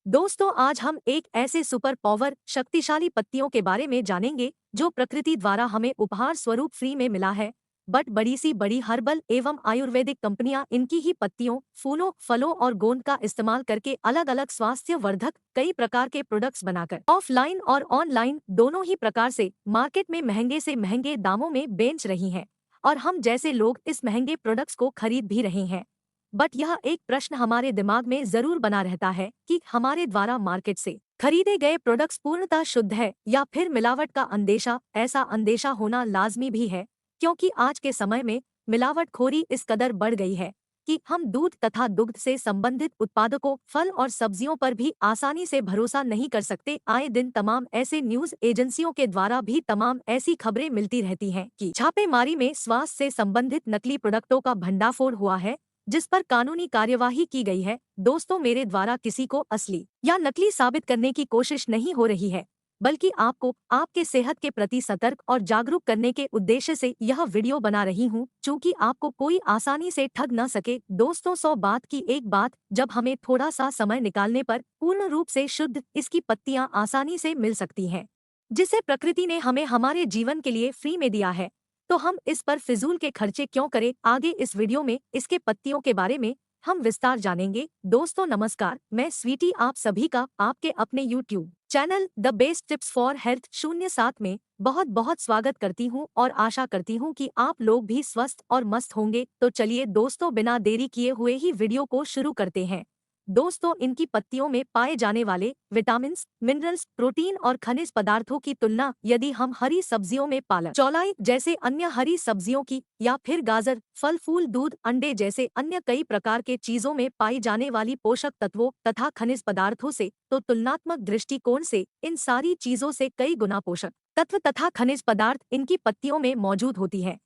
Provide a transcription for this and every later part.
दोस्तों, आज हम एक ऐसे सुपर पावर शक्तिशाली पत्तियों के बारे में जानेंगे जो प्रकृति द्वारा हमें उपहार स्वरूप फ्री में मिला है। बट बड़ी सी बड़ी हर्बल एवं आयुर्वेदिक कंपनियां इनकी ही पत्तियों, फूलों, फलों और गोंद का इस्तेमाल करके अलग अलग स्वास्थ्य वर्धक कई प्रकार के प्रोडक्ट्स बनाकर ऑफलाइन और ऑनलाइन दोनों ही प्रकार से मार्केट में महंगे से महंगे दामों में बेच रही हैं। और हम जैसे लोग इस महंगे प्रोडक्ट्स को खरीद भी रहे हैं। बट यह एक प्रश्न हमारे दिमाग में जरूर बना रहता है कि हमारे द्वारा मार्केट से खरीदे गए प्रोडक्ट्स पूर्णतः शुद्ध है या फिर मिलावट का अंदेशा। ऐसा अंदेशा होना लाजमी भी है, क्योंकि आज के समय में मिलावटखोरी इस कदर बढ़ गई है कि हम दूध तथा दुग्ध से संबंधित उत्पादकों, फल और सब्जियों पर भी आसानी से भरोसा नहीं कर सकते। आए दिन तमाम ऐसे न्यूज एजेंसियों के द्वारा भी तमाम ऐसी खबरें मिलती रहती हैं कि छापेमारी में स्वास्थ्य से संबंधित नकली प्रोडक्टों का भंडाफोड़ हुआ है, जिस पर कानूनी कार्यवाही की गई है। दोस्तों, मेरे द्वारा किसी को असली या नकली साबित करने की कोशिश नहीं हो रही है, बल्कि आपको आपके सेहत के प्रति सतर्क और जागरूक करने के उद्देश्य से यह वीडियो बना रही हूं, चूंकि आपको कोई आसानी से ठग न सके। दोस्तों, 100 बात की एक बात, जब हमें थोड़ा सा समय निकालने पर पूर्ण रूप से शुद्ध इसकी पत्तियां आसानी से मिल सकती हैं, जिसे प्रकृति ने हमें हमारे जीवन के लिए फ्री में दिया है, तो हम इस पर फिजूल के खर्चे क्यों करें। आगे इस वीडियो में इसके पत्तियों के बारे में हम विस्तार जानेंगे। दोस्तों नमस्कार, मैं स्वीटी आप सभी का आपके अपने YouTube channel the best tips for health 07 में बहुत बहुत स्वागत करती हूं और आशा करती हूं कि आप लोग भी स्वस्थ और मस्त होंगे। तो चलिए दोस्तों, बिना देरी किए हुए ही वीडियो को शुरू करते हैं। दोस्तों, इनकी पत्तियों में पाए जाने वाले विटामिन, मिनरल्स, प्रोटीन और खनिज पदार्थों की तुलना यदि हम हरी सब्जियों में पालक, चौलाई जैसे अन्य हरी सब्जियों की या फिर गाजर, फल फूल, दूध, अंडे जैसे अन्य कई प्रकार के चीजों में पाई जाने वाली पोषक तत्वों तथा खनिज पदार्थों से, तो तुलनात्मक दृष्टिकोण से इन सारी चीजों से कई गुना पोषक तत्व तथा खनिज पदार्थ इनकी पत्तियों में मौजूद होती है।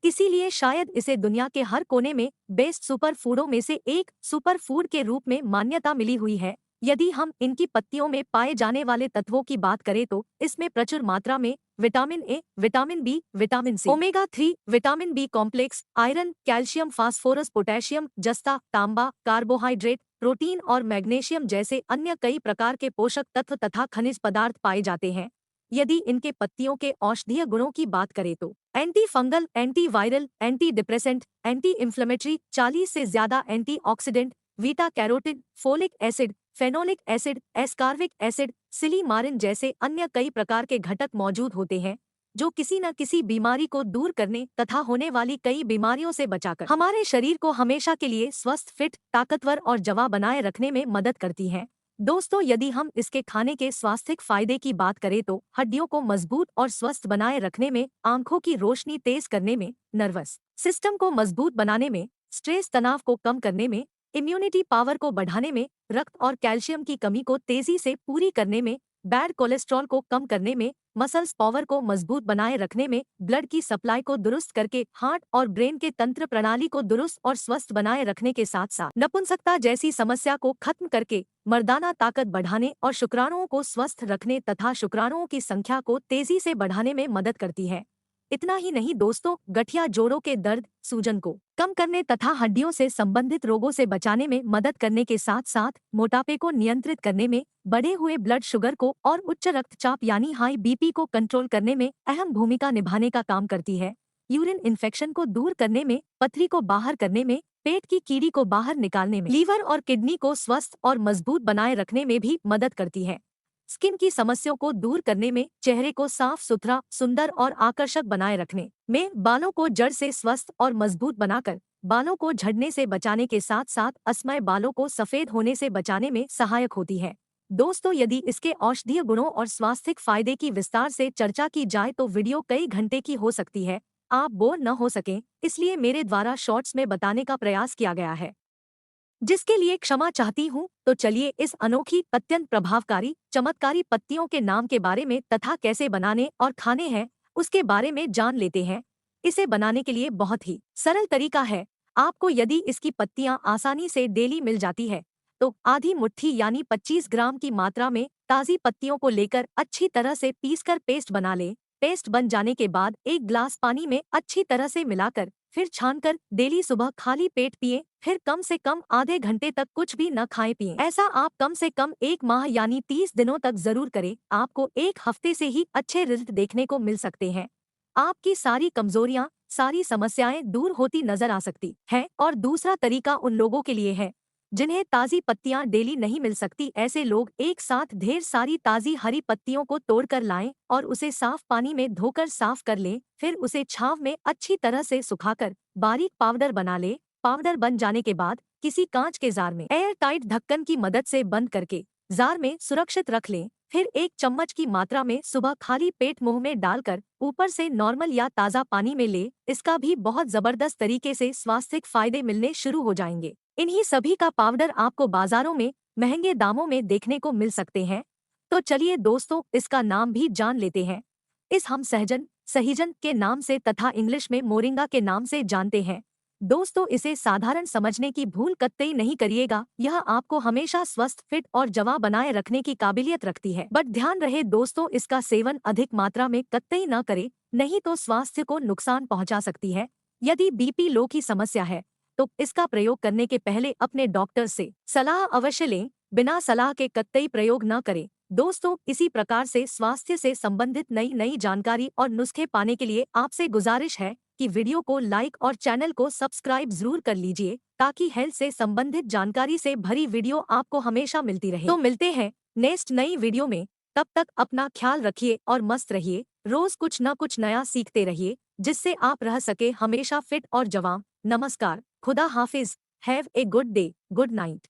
इसीलिए शायद इसे दुनिया के हर कोने में बेस्ट सुपर फूडों में से एक सुपर फूड के रूप में मान्यता मिली हुई है। यदि हम इनकी पत्तियों में पाए जाने वाले तत्वों की बात करें तो इसमें प्रचुर मात्रा में vitamin A, vitamin B, vitamin C, omega 3, vitamin B complex, iron, calcium, phosphorus, potassium, जस्ता, तांबा, कार्बोहाइड्रेट, प्रोटीन और मैग्नीशियम जैसे अन्य कई प्रकार के पोषक तत्व तथा खनिज पदार्थ पाए जाते हैं। यदि इनके पत्तियों के औषधीय गुणों की बात करें तो anti fungal, anti viral, anti depressant, anti inflammatory, 40 से ज्यादा antioxidant, beta carotene, folic acid, phenolic acid, ascorbic acid, silymarin जैसे अन्य कई प्रकार के घटक मौजूद होते हैं, जो किसी न किसी बीमारी को दूर करने तथा होने वाली कई बीमारियों से बचाकर हमारे शरीर को हमेशा के लिए स्वस्थ, फिट, ताकतवर और जवा बनाए रखने में मदद करती हैं। दोस्तों, यदि हम इसके खाने के स्वास्थ्यिक फायदे की बात करें तो हड्डियों को मजबूत और स्वस्थ बनाए रखने में, आंखों की रोशनी तेज करने में, नर्वस सिस्टम को मजबूत बनाने में, स्ट्रेस तनाव को कम करने में, इम्यूनिटी पावर को बढ़ाने में, रक्त और कैल्शियम की कमी को तेजी से पूरी करने में, बैड कोलेस्ट्रॉल को कम करने में, मसल्स पावर को मजबूत बनाए रखने में, ब्लड की सप्लाई को दुरुस्त करके हार्ट और ब्रेन के तंत्र प्रणाली को दुरुस्त और स्वस्थ बनाए रखने के साथ साथ नपुंसकता जैसी समस्या को खत्म करके मर्दाना ताकत बढ़ाने और शुक्राणुओं को स्वस्थ रखने तथा शुक्राणुओं की संख्या को तेजी से बढ़ाने में मदद करती है। इतना ही नहीं दोस्तों, गठिया, जोड़ों के दर्द, सूजन को कम करने तथा हड्डियों से संबंधित रोगों से बचाने में मदद करने के साथ साथ मोटापे को नियंत्रित करने में, बढ़े हुए ब्लड शुगर को और उच्च रक्तचाप यानी हाई बीपी को कंट्रोल करने में अहम भूमिका निभाने का काम करती है। यूरिन इन्फेक्शन को दूर करने में, पथरी को बाहर करने में, पेट की कीड़ी को बाहर निकालने में, लीवर और किडनी को स्वस्थ और मजबूत बनाए रखने में भी मदद करती है। स्किन की समस्याओं को दूर करने में, चेहरे को साफ सुथरा, सुंदर और आकर्षक बनाए रखने में, बालों को जड़ से स्वस्थ और मजबूत बनाकर बालों को झड़ने से बचाने के साथ साथ असमय बालों को सफेद होने से बचाने में सहायक होती है। दोस्तों, यदि इसके औषधीय गुणों और स्वास्थ्यिक फायदे की विस्तार से चर्चा की जाए तो वीडियो कई घंटे की हो सकती है। आप बोर न हो सकें, इसलिए मेरे द्वारा शॉर्ट्स में बताने का प्रयास किया गया है, जिसके लिए क्षमा चाहती हूँ। तो चलिए इस अनोखी, अत्यंत प्रभावकारी, चमत्कारी पत्तियों के नाम के बारे में तथा कैसे बनाने और खाने हैं उसके बारे में जान लेते हैं। इसे बनाने के लिए बहुत ही सरल तरीका है। आपको यदि इसकी पत्तियां आसानी से डेली मिल जाती है तो आधी मुट्ठी यानी 25 ग्राम की मात्रा में ताज़ी पत्तियों को लेकर अच्छी तरह से पीसकर पेस्ट बना लें। पेस्ट बन जाने के बाद एक ग्लास पानी में अच्छी तरह से मिलाकर फिर छानकर डेली सुबह खाली पेट पिए, फिर कम से कम आधे घंटे तक कुछ भी न खाएं पिए। ऐसा आप कम से कम 1 माह यानी 30 दिनों तक जरूर करें। आपको 1 हफ्ते से ही अच्छे रिजल्ट देखने को मिल सकते हैं। आपकी सारी कमजोरियां, सारी समस्याएं दूर होती नजर आ सकती हैं। और दूसरा तरीका उन लोगों के लिए है जिन्हें ताज़ी पत्तियां डेली नहीं मिल सकती। ऐसे लोग एक साथ ढेर सारी ताज़ी हरी पत्तियों को तोड़कर लाएं और उसे साफ पानी में धोकर साफ कर लें। फिर उसे छांव में अच्छी तरह से सुखाकर बारीक पाउडर बना लें। पाउडर बन जाने के बाद किसी कांच के जार में एयर टाइट ढक्कन की मदद से बंद करके जार में सुरक्षित रख लें। फिर 1 चम्मच की मात्रा में सुबह खाली पेट मुंह में डालकर ऊपर से नॉर्मल या ताज़ा पानी में ले। इसका भी बहुत जबरदस्त तरीके से स्वास्थ्यिक फायदे मिलने शुरू हो जाएंगे। इन्हीं सभी का पाउडर आपको बाजारों में महंगे दामों में देखने को मिल सकते हैं। तो चलिए दोस्तों, इसका नाम भी जान लेते हैं। इस हम सहजन, सहीजन के नाम से तथा इंग्लिश में मोरिंगा के नाम से जानते हैं। दोस्तों, इसे साधारण समझने की भूल कतई नहीं करिएगा। यह आपको हमेशा स्वस्थ, फिट और जवां बनाए रखने की काबिलियत रखती है। बट ध्यान रहे दोस्तों, इसका सेवन अधिक मात्रा में कतई न करे, नहीं तो स्वास्थ्य को नुकसान पहुंचा सकती है। यदि बीपी लो की समस्या है तो इसका प्रयोग करने के पहले अपने डॉक्टर से सलाह अवश्य लें। बिना सलाह के कतई प्रयोग न करें। दोस्तों, इसी प्रकार से स्वास्थ्य से संबंधित नई नई जानकारी और नुस्खे पाने के लिए आपसे गुजारिश है कि वीडियो को लाइक और चैनल को सब्सक्राइब जरूर कर लीजिए, ताकि हेल्थ से संबंधित जानकारी से भरी वीडियो आपको हमेशा मिलती रहे। तो मिलते हैं नेक्स्ट नई वीडियो में। तब तक अपना ख्याल रखिए और मस्त रहिए। रोज कुछ न कुछ नया सीखते रहिए, जिससे आप रह सके हमेशा फिट और जवां। नमस्कार, खुदा हाफिज। Have a good day, good night.